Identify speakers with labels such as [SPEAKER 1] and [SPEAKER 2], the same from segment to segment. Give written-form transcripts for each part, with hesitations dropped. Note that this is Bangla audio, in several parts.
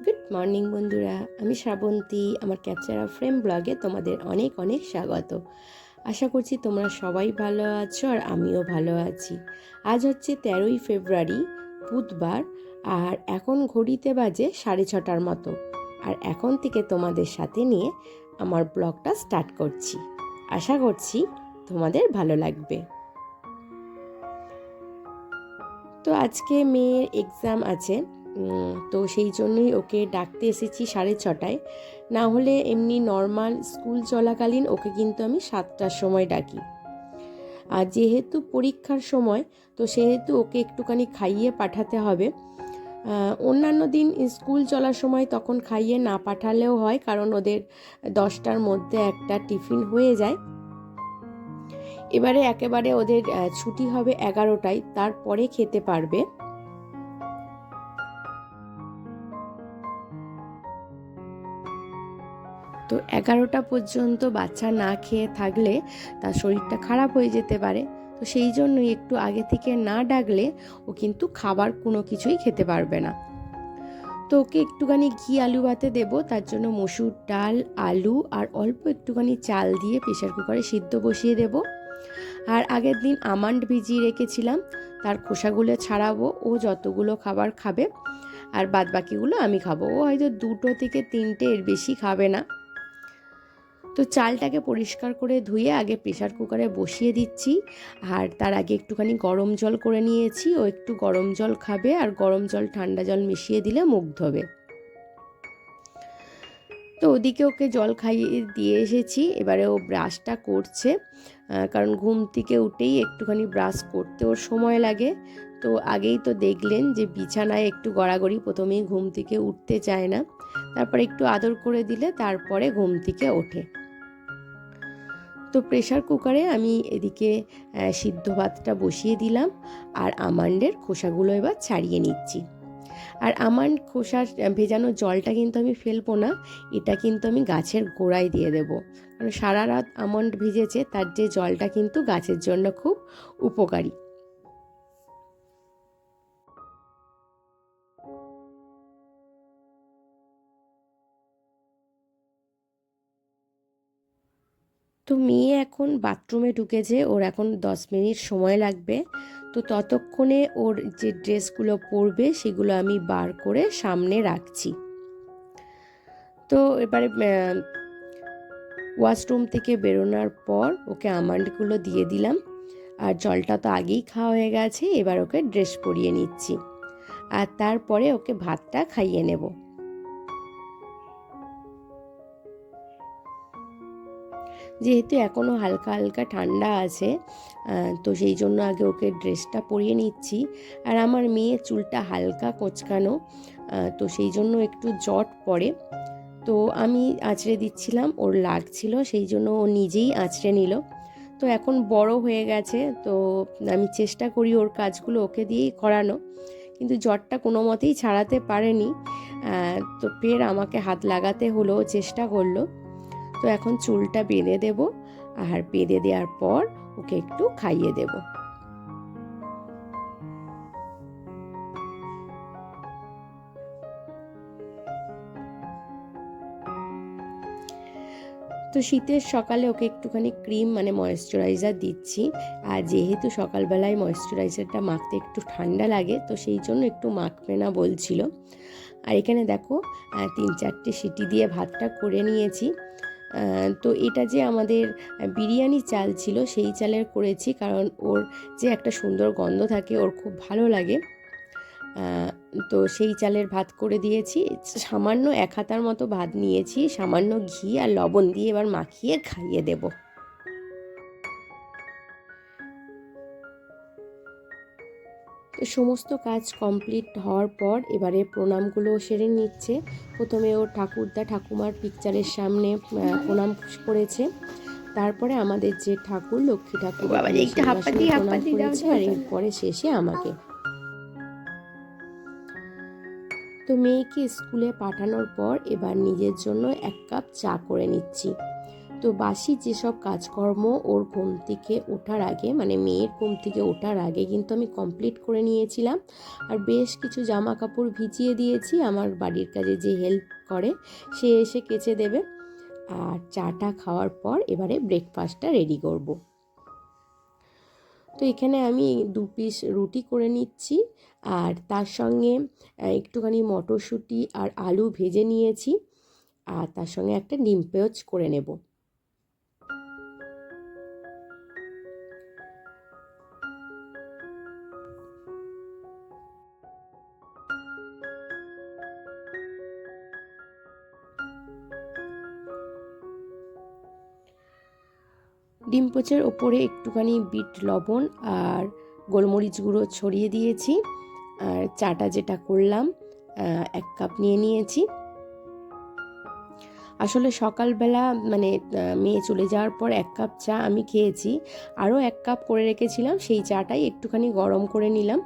[SPEAKER 1] গুড মর্নিং বন্ধুরা, আমি শ্রাবন্তী। আমার ক্যাপচার অফ ফ্রেম ব্লগে তোমাদের অনেক অনেক স্বাগত। আশা করছি তোমরা সবাই ভালো আছো আর আমিও ভালো আছি। আজ হচ্ছে 13ই ফেব্রুয়ারি, বুধবার, আর এখন ঘড়িতে বাজে 6:30টার মতো। আর এখন থেকে তোমাদের সাথে নিয়ে আমার ব্লগটা স্টার্ট করছি। আশা করছি তোমাদের ভালো লাগবে। তো আজকে মেয়ের এক্সাম আছে, তো সেই জন্যই ওকে ডাকতে এসেছি 6:30টায়। না হলে এমনি নর্মাল স্কুল চলাকালীন ওকে কিন্তু আমি 7টার সময় ডাকি। আর যেহেতু পরীক্ষার সময়, তো সেহেতু ওকে একটুখানি খাইয়ে পাঠাতে হবে। অন্যান্য দিন স্কুল চলার সময় তখন খাইয়ে না পাঠালেও হয়, কারণ ওদের 10টার মধ্যে একটা টিফিন হয়ে যায়। এবারে একেবারে ওদের ছুটি হবে 11টায়, তারপরে খেতে পারবে। তো 11টা পর্যন্ত বাচ্চা না খেয়ে থাকলে তার শরীরটা খারাপ হয়ে যেতে পারে। তো সেই জন্যই একটু আগে থেকে না ডাকলে ও কিন্তু খাবার কোনো কিছুই খেতে পারবে না। তো ওকে একটুখানি ঘি আলু ভাতে দেবো, তার জন্য মসুর ডাল, আলু আর অল্প একটুখানি চাল দিয়ে প্রেশার কুকারে সিদ্ধ বসিয়ে দেব। আর আগের দিন আমন্ড ভিজিয়ে রেখেছিলাম, তার খোসাগুলো ছাড়াবো। ও যতগুলো খাবার খাবে আর বাদ বাকিগুলো আমি খাবো। ও হয়তো 2 থেকে 3টে, এর বেশি খাবে না। তো চালটাকে পরিষ্কার করে ধুয়ে আগে প্রেশার কুকারে বসিয়ে দিচ্ছি। আর তার আগে একটুখানি গরম জল করে নিয়েছি। ও একটু গরম জল খাবে, আর গরম জল ঠান্ডা জল মিশিয়ে দিলে মুখ ধোবে। তো ওদিকে ওকে জল খাইয়ে দিয়ে এসেছি। এবারে ও ব্রাশটা করছে, কারণ ঘুম থেকে উঠেই একটুখানি ব্রাশ করতে ওর সময় লাগে। তো আগেই তো দেখলেন যে বিছানায় একটু গড়াগড়ি, প্রথমেই ঘুম থেকে উঠতে চায় না, তারপরে একটু আদর করে দিলে তারপরে ঘুম থেকে ওঠে। তো প্রেশার কুকারে আমি এদিকে সিদ্ধ ভাতটা বসিয়ে দিলাম, আর আমন্ডের খোসাগুলো এবার ছাড়িয়ে নিচ্ছি। আর আমন্ড খোসার ভেজানো জলটা কিন্তু আমি ফেলবো না, এটা কিন্তু আমি গাছের গোড়ায় দিয়ে দেবো। কারণ সারা রাত আমন্ড ভিজেছে, তার যে জলটা কিন্তু গাছের জন্য খুব উপকারী। তো মেয়ে এখন বাথরুমে ঢুকেছে, ওর এখন 10 মিনিট সময় লাগবে। তো ততক্ষণে ওর যে ড্রেসগুলো পরবে সেগুলো আমি বার করে সামনে রাখছি। তো এবারে ওয়াশরুম থেকে বেরোনোর পর ওকে আমন্ডগুলো দিয়ে দিলাম। আর জলটা তো আগেই খাওয়া হয়ে গেছে, এবার ওকে ড্রেস পরিয়ে নিচ্ছি। আর তারপরে ওকে ভাতটা খাইয়ে নেব। যেহেতু এখনও হালকা হালকা ঠান্ডা আছে, তো সেই জন্য আগে ওকে ড্রেসটা পরিয়ে নিচ্ছি। আর আমার মেয়ে চুলটা হালকা কোঁচকানো, তো সেই জন্য একটু জট পড়ে। তো আমি আঁচড়ে দিচ্ছিলাম, ওর লাগছিল, সেই জন্য ও নিজেই আঁচড়ে নিল। তো এখন বড় হয়ে গেছে, তো আমি চেষ্টা করি ওর কাজগুলো ওকে দিয়েই করানো, কিন্তু জ্বরটা কোনো মতেই ছাড়াতে পারেনি। তো ফের আমাকে হাত লাগাতে হলো, চেষ্টা করলো। তো এখন চুলটা বেঁধে দেব, আর বেঁধে দেওয়ার পর ওকে একটু খাইয়ে দেব। তো শীতের সকালে ওকে একটুখানি ক্রিম মানে ময়েশ্চারাইজার দিচ্ছি। আর যেহেতু সকালবেলায় ময়েশ্চারাইজারটা মাখতে একটু ঠান্ডা লাগে, তো সেই জন্য একটু মাখবে না বলছিল। আর এখানে দেখো 3-4টে সিটি দিয়ে ভাতটা করে নিয়েছি। তো এটা যে আমাদের বিরিয়ানি চাল ছিল, সেই চালের করেছি, কারণ ওর যে একটা সুন্দর গন্ধ থাকে, ওর খুব ভালো লাগে। তো সেই চালের ভাত করে দিয়েছি। সামান্য 1 হাতার মতো ভাত নিয়েছি, সামান্য ঘি আর লবণ দিয়ে এবার মাখিয়ে খাইয়ে দেব। তো সমস্ত কাজ কমপ্লিট হওয়ার পর এবারে প্রণামগুলো সেরে নিচ্ছে। প্রথমে ও ঠাকুরদা ঠাকুমার পিকচারের সামনে প্রণাম করেছে। তারপরে আমাদের যে ঠাকুর লক্ষ্মী ঠাকুর প্রণাম করেছে, আর এরপরে শেষে আমাকে। তো মেয়েকে স্কুলে পাঠানোর পর এবার নিজের জন্য 1 কাপ চা করে নিচ্ছি। তো বাসি যেসব কাজকর্ম ওর ঘুম থেকে ওঠার আগে, মানে মেয়ের ঘুম থেকে ওঠার আগে কিন্তু আমি কমপ্লিট করে নিয়েছিলাম। আর বেশ কিছু জামা কাপড় ভিজিয়ে দিয়েছি, আমার বাড়ির কাজে যে হেল্প করে সে এসে কেচে দেবে। আর চাটা খাওয়ার পর এবারে ব্রেকফাস্টটা রেডি করব। তো এখানে আমি 2 পিস রুটি করে নিচ্ছি, আর তার সঙ্গে একটুখানি মটরশুঁটি আর আলু ভেজে নিয়েছি, আর তার সঙ্গে একটা ডিম পেঁয়াজ করে নেব। ডিম পোচের ওপরে একটুখানি বিট লবণ আর গোলমরিচ গুঁড়ো ছড়িয়ে দিয়েছি। আর চাটা যেটা করলাম 1 কাপ নিয়ে নিয়েছি। আসলে সকালবেলা মানে মেয়ে চলে যাওয়ার পর 1 কাপ চা আমি খেয়েছি, আরও 1 কাপ করে রেখেছিলাম, সেই চাটাই একটুখানি গরম করে নিলাম।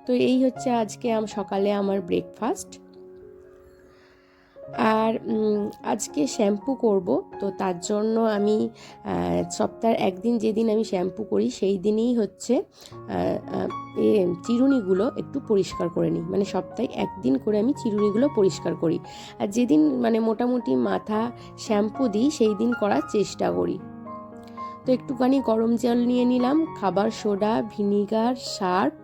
[SPEAKER 1] তো এই হচ্ছে আজকে সকালে আমার ব্রেকফাস্ট। আর আজকে শ্যাম্পু করব, তো তার জন্য আমি সপ্তাহের একদিন যেদিন আমি শ্যাম্পু করি সেই দিনই হচ্ছে চিরুনিগুলো একটু পরিষ্কার করে নিই। মানে সপ্তাহে একদিন করে আমি চিরুনিগুলো পরিষ্কার করি, আর যেদিন মানে মোটামুটি মাথা শ্যাম্পু দিই সেই দিন করার চেষ্টা করি। তো একটুখানি গরম জল নিয়ে নিলাম, খাবার সোডা, ভিনিগার, সার্ফ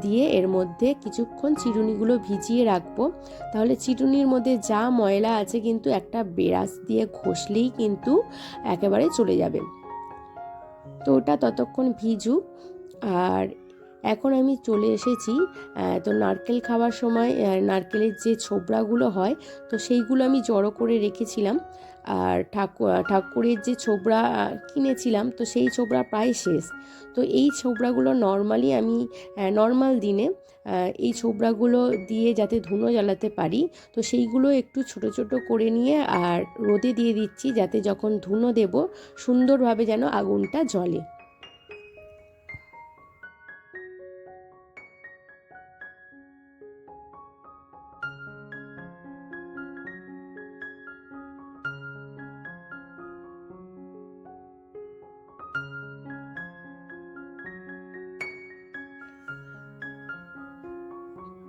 [SPEAKER 1] দিয়ে এর মধ্যে কিছুক্ষণ চিরুনিগুলো ভিজিয়ে রাখবো। তাহলে চিরুনির মধ্যে যা ময়লা আছে কিন্তু একটা ব্রাশ দিয়ে ঘষলেই কিন্তু একেবারে চলে যাবে। তো ওটা ততক্ষণ ভিজুক। আর এখন আমি চলে এসেছি, তো নারকেল খাওয়ার সময় নারকেলের যে ছোবড়াগুলো হয় তো সেইগুলো আমি জড়ো করে রেখেছিলাম। আর ঠাকুরের যে ছোবড়া কিনেছিলাম তো সেই ছোবড়া প্রায় শেষ। তো এই ছোবড়াগুলো নর্মালি আমি নর্মাল দিনে এই ছোবড়াগুলো দিয়ে যাতে ধুনো জ্বালাতে পারি, তো সেইগুলো একটু ছোট ছোট করে নিয়ে আর রোদে দিয়ে দিচ্ছি, যাতে যখন ধুনো দেব সুন্দরভাবে যেন আগুনটা জ্বলে।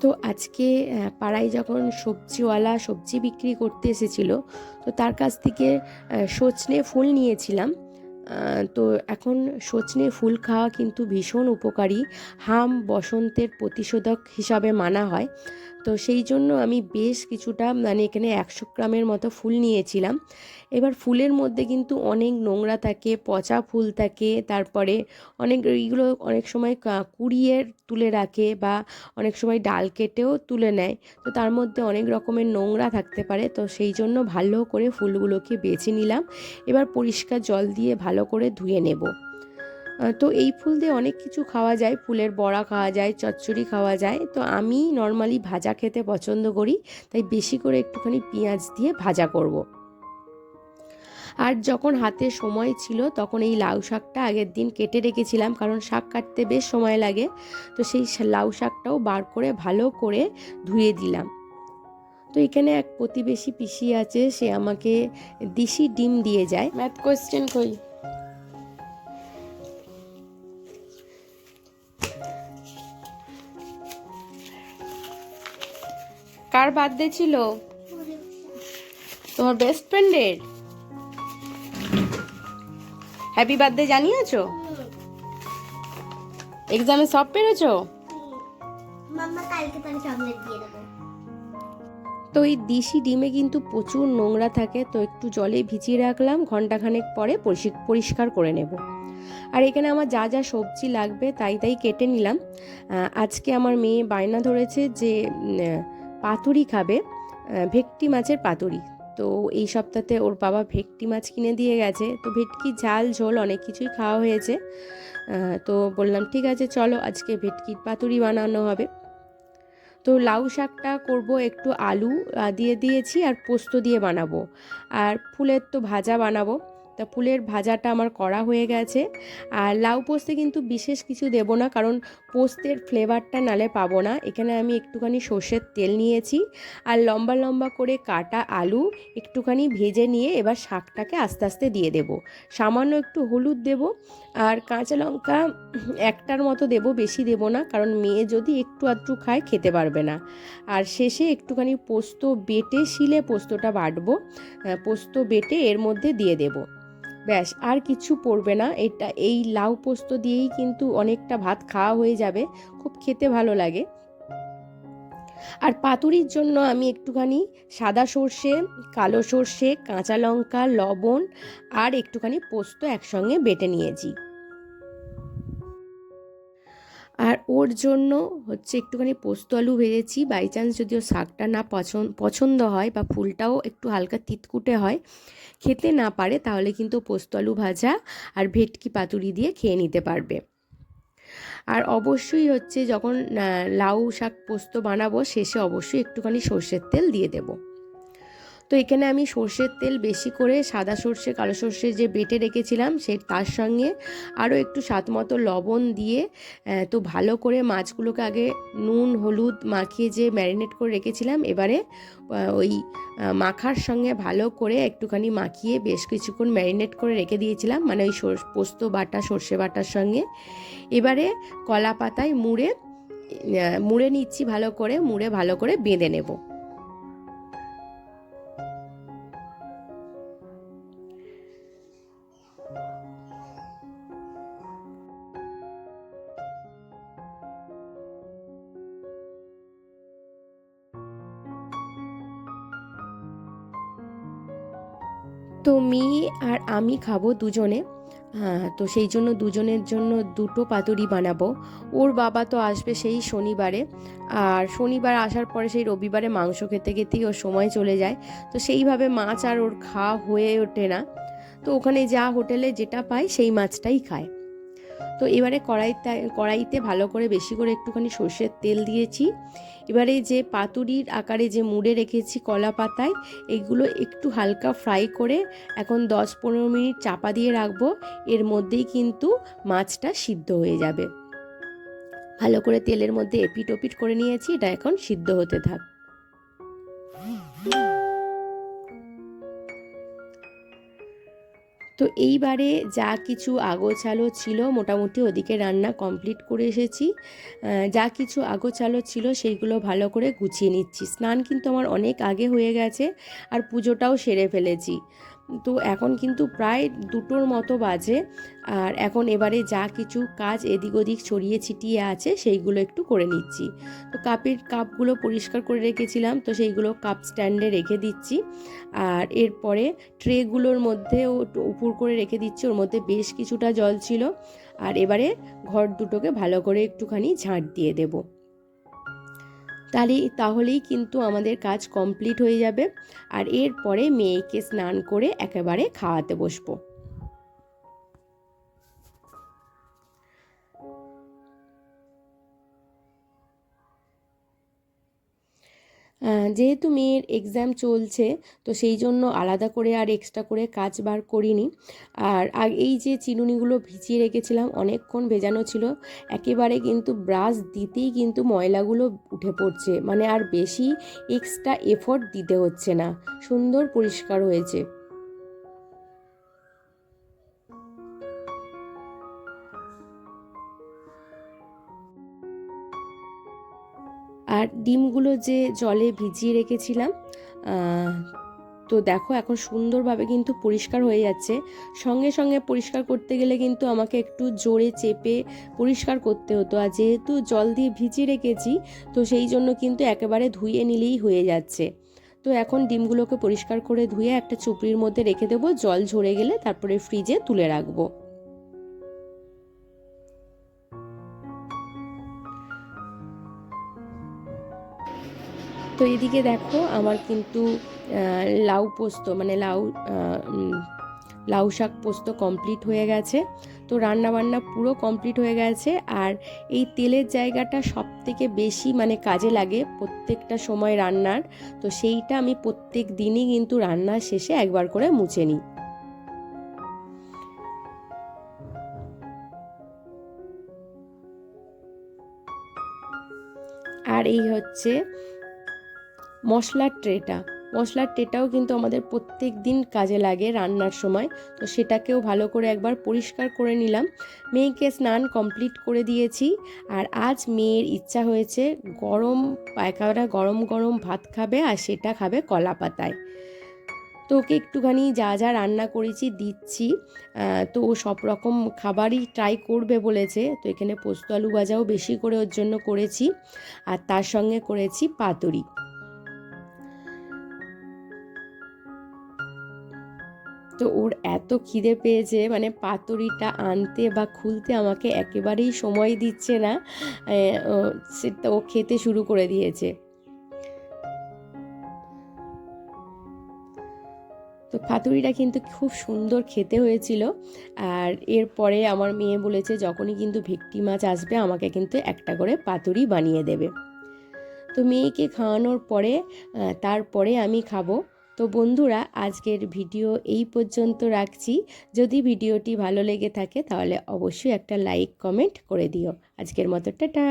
[SPEAKER 1] তো আজকে পাড়ায় যখন সবজিওয়ালা সবজি বিক্রি করতে এসেছিল, তো তার কাছ থেকে সজনে ফুল নিয়েছিলাম। তো এখন সজনে ফুল খাওয়া কিন্তু ভীষণ উপকারী, হাম বসন্তের প্রতিষেধক হিসাবে মানা হয়। তো সেই জন্য আমি বেশ কিছুটা মানে এখানে 100 গ্রামের মতো ফুল নিয়েছিলাম। এবার ফুলের মধ্যে কিন্তু অনেক নোংরা থাকে, পচা ফুল থাকে, তারপরে এইগুলো অনেক সময় কুড়িয়ে তুলে রাখে বা অনেক সময় ডাল কেটেও তুলে নেয়। তো তার মধ্যে অনেক রকমের নোংরা থাকতে পারে, তো সেই জন্য ভালো করে ফুলগুলোকে বেছে নিলাম। এবার পরিষ্কার জল দিয়ে ভালো করে ধুয়ে নেব। তো এই ফুল দিয়ে অনেক কিছু খাওয়া যায়, ফুলের বড়া খাওয়া যায়, চচ্চড়ি খাওয়া যায়। তো আমি নর্মালি ভাজা খেতে পছন্দ করি, তাই বেশি করে একটুখানি পেঁয়াজ দিয়ে ভাজা করব। আর যখন হাতে সময় ছিল তখন এই লাউ শাকটা আগের দিন কেটে রেখেছিলাম, কারণ শাক কাটতে বেশ সময় লাগে। তো সেই লাউ শাকটাও বার করে ভালো করে ধুয়ে দিলাম। তো এখানে এক প্রতিবেশী পিসি আছে, সে আমাকে দেশি ডিম দিয়ে যায়। ম্যাথ কোয়েশ্চেন কই? কার বার্থডে ছিল? তোমার বেস্ট ফ্রেন্ডের। হ্যাপি বার্থডে জানিয়েছো? এক্সামে সব পেরেছো?
[SPEAKER 2] মাম্মা কালকে তাহলে চকলেট দিয়ে দেবো।
[SPEAKER 1] তো এই দেশি ডিমে কিন্তু প্রচুর নোংরা থাকে, তো একটু জলে ভিজিয়ে রাখলাম, ঘন্টাখানেক পরে পরিষ্কার করে নেব। আর এখানে আমার যা যা সবজি লাগবে তাই কেটে নিলাম। আজকে আমার মেয়ে বায়না ধরেছে যে পাতুরি খাবে, ভেটকি মাছের পাতুরি। তো এই সপ্তাহে ওর বাবা ভেটকি মাছ কিনে দিয়ে গেছে, তো ভেটকি ঝাল ঝোল অনেক কিছুই খাওয়া হয়েছে। তো বললাম ঠিক আছে চলো আজকে ভেটকির পাতুরি বানানো হবে। তো লাউ শাকটা করব একটু আলু দিয়ে দিয়েছি আর পোস্ত দিয়ে বানাবো, আর ফুলের তো ভাজা বানাবো। তা ফুলের ভাজাটা আমার করা হয়ে গেছে। আর লাউ পোস্তে কিন্তু বিশেষ কিছু দেব না, কারণ পোস্তের ফ্লেভারটা নালে পাবো না। এখানে আমি একটুখানি সর্ষের তেল নিয়েছি আর লম্বা লম্বা করে কাটা আলু একটুখানি ভেজে নিয়ে এবার শাকটাকে আস্তে আস্তে দিয়ে দেব। সামান্য একটু হলুদ দেব আর কাঁচা লঙ্কা একটার মতো দেব, বেশি দেব না, কারণ মেয়ে যদি একটু আধটু খায় খেতে পারবে না। আর শেষে একটুখানি পোস্ত বেটে শিলে পোস্তটা বাটবো, পোস্ত বেটে এর মধ্যে দিয়ে দেব। ব্যাস, আর কিছু পড়বে না। এই লাউ পোস্ত দিয়েই কিন্তু অনেকটা ভাত খাওয়া হয়ে যাবে, খুব খেতে ভালো লাগে। আর পাতুরির জন্য আমি একটুখানি সাদা সর্ষে, কালো সর্ষে, কাঁচা লঙ্কা, লবণ আর একটুখানি পোস্ত একসঙ্গে বেটে নিয়েছি। আর ওর জন্য হচ্ছে একটুখানি পোস্ত আলু ভেজেছি, বাই চান্স যদিও শাকটা না পছন্দ হয় বা ফুলটাও একটু হালকা তিতকুটে হয়, খেতে না পারে, তাহলে কিন্তু পোস্ত আলু ভাজা আর ভেটকি পাতুরি দিয়ে খেয়ে নিতে পারবে। আর অবশ্যই হচ্ছে যখন লাউ শাক পোস্ত বানাবো শেষে অবশ্যই একটুখানি সর্ষের তেল দিয়ে দেবো। তো এখানে আমি সর্ষের তেল বেশি করে সাদা সর্ষে কালো সর্ষে যে বেটে রেখেছিলাম তার সঙ্গে আরও একটু স্বাদ মতো লবণ দিয়ে তো ভালো করে মাছগুলোকে আগে নুন হলুদ মাখিয়ে যে ম্যারিনেট করে রেখেছিলাম, এবারে ওই মাখার সঙ্গে ভালো করে একটুখানি মাখিয়ে বেশ কিছুক্ষণ ম্যারিনেট করে রেখে দিয়েছিলাম, মানে ওই পোস্ত বাটা সর্ষে বাটার সঙ্গে। এবারে কলা পাতায় মুড়ে নিচ্ছি, ভালো করে বেঁধে নেব। তো মেয়ে আর আমি খাবো দুজনে, হ্যাঁ, তো সেই জন্য দুজনের জন্য দুটো পাতুরি বানাবো। ওর বাবা তো আসবে সেই শনিবারে, আর শনিবার আসার পরে সেই রবিবারে মাংস খেতে খেতেই ওর সময় চলে যায়, তো সেইভাবে মাছ আর ওর খাওয়া হয়ে ওঠে না। তো ওখানে যা হোটেলে যেটা পায় সেই মাছটাই খায়। তো এবারে কড়াইতে ভালো করে বেশি করে একটুখানি সর্ষের তেল দিয়েছি। এবারে যে পাতুরির আকারে যে মুড়ে রেখেছি কলা পাতায়, এগুলো একটু হালকা ফ্রাই করে এখন 10-15 মিনিট চাপা দিয়ে রাখবো। এর মধ্যেই কিন্তু মাছটা সিদ্ধ হয়ে যাবে। ভালো করে তেলের মধ্যে এপিট ওপিট করে নিয়েছি, এটা এখন সিদ্ধ হতে থাক। তো এইবারে যা কিছু আগোছালো ছিল মোটামুটি ওদিকে রান্না কমপ্লিট করে এসেছি। যা কিছু আগোছালো ছিল সেইগুলো ভালো করে গুছিয়ে নিচ্ছি। স্নান কিন্তু আমার অনেক আগে হয়ে গেছে আর পুজোটাও সেরে ফেলেছি। তো এখন কিন্তু প্রায় 2টোর মতো বাজে। আর এখন এবারে যা কিছু কাজ এদিক ওদিক ছড়িয়ে ছিটিয়ে আছে সেইগুলো একটু করে নিচ্ছি। তো কাপগুলো পরিষ্কার করে রেখেছিলাম, তো সেইগুলো কাপ স্ট্যান্ডে রেখে দিচ্ছি। আর এরপরে ট্রেগুলোর মধ্যেও উপর করে রেখে দিচ্ছি, ওর মধ্যে বেশ কিছুটা জল ছিল। আর এবারে ঘর দুটোকে ভালো করে একটুখানি ঝাঁট দিয়ে দেব, তাহলেই কিন্তু আমাদের কাজ কমপ্লিট হয়ে যাবে। আর এরপরে মেয়েকে স্নান করে একেবারে খাওয়াতে বসবো। যেহেতু মেয়ের এক্সাম চলছে, তো সেই জন্য আলাদা করে আর এক্সট্রা করে কাজ বার করিনি। আর এই যে চিরুনিগুলো ভিজিয়ে রেখেছিলাম, অনেকক্ষণ ভেজানো ছিল, একেবারে কিন্তু ব্রাশ দিতেই কিন্তু ময়লাগুলো উঠে পড়ছে, মানে আর বেশি এক্সট্রা এফোর্ট দিতে হচ্ছে না, সুন্দর পরিষ্কার হয়েছে। আর ডিমগুলো যে জলে ভিজিয়ে রেখেছিলাম, তো দেখো এখন সুন্দরভাবে কিন্তু পরিষ্কার হয়ে যাচ্ছে। সঙ্গে সঙ্গে পরিষ্কার করতে গেলে কিন্তু আমাকে একটু জোরে চেপে পরিষ্কার করতে হতো, আর যেহেতু জল দিয়ে ভিজিয়ে রেখেছি তো সেই জন্য কিন্তু একেবারে ধুয়ে নিলেই হয়ে যাচ্ছে। তো এখন ডিমগুলোকে পরিষ্কার করে ধুয়ে একটা চুপড়ির মধ্যে রেখে দেবো, জল ঝরে গেলে তারপরে ফ্রিজে তুলে রাখবো। তো এদিকে দেখো আমার কিন্তু লাউ পোস্ত মানে লাউ শাক পোস্ত কমপ্লিট হয়ে গেছে। তো রান্না বান্না পুরো কমপ্লিট হয়ে গেছে। আর এই তেলের জায়গাটা সব থেকে বেশি মানে কাজে লাগে প্রত্যেকটা সময় রান্নার, তো সেইটা আমি প্রত্যেক দিনই কিন্তু রান্নার শেষে একবার করে মুছে নিই। আর এই হচ্ছে মশলার ট্রেটাও কিন্তু আমাদের প্রত্যেক দিন কাজে লাগে রান্নার সময়। তো সেটাকেও ভালো করে একবার পরিষ্কার করে নিলাম। মেয়েকে স্নান কমপ্লিট করে দিয়েছি। আর আজ মেয়ের ইচ্ছা হয়েছে একেবারে গরম গরম ভাত খাবে, আর সেটা খাবে কলা পাতায়। তো ওকে একটুখানি যা যা রান্না করেছি দিচ্ছি। তো ও সব রকম খাবারই ট্রাই করবে বলেছে। তো এখানে পোস্ত আলু ভাজাও বেশি করে ওর জন্য করেছি, আর তার সঙ্গে করেছি পাতুরি। তো ওর এত খিদে পেয়েছে, মানে পাতুরিটা আনতে বা খুলতে আমাকে একেবারেই সময় দিচ্ছে না। সেটা ও খেতে শুরু করে দিয়েছে। তো পাতুরিটা কিন্তু খুব সুন্দর খেতে হয়েছিল। আর এরপরে আমার মেয়ে বলেছে যখনই কিন্তু ভেটকি মাছ আসবে আমাকে কিন্তু একটা করে পাতুরি বানিয়ে দেবে। তো মেয়েকে খাওয়ানোর পরে তারপরে আমি খাবো। তো বন্ধুরা, আজকের ভিডিও এই পর্যন্ত রাখছি। যদি ভিডিওটি ভালো লেগে থাকে তাহলে অবশ্যই একটা লাইক কমেন্ট করে দিও। আজকের মতো টাটা।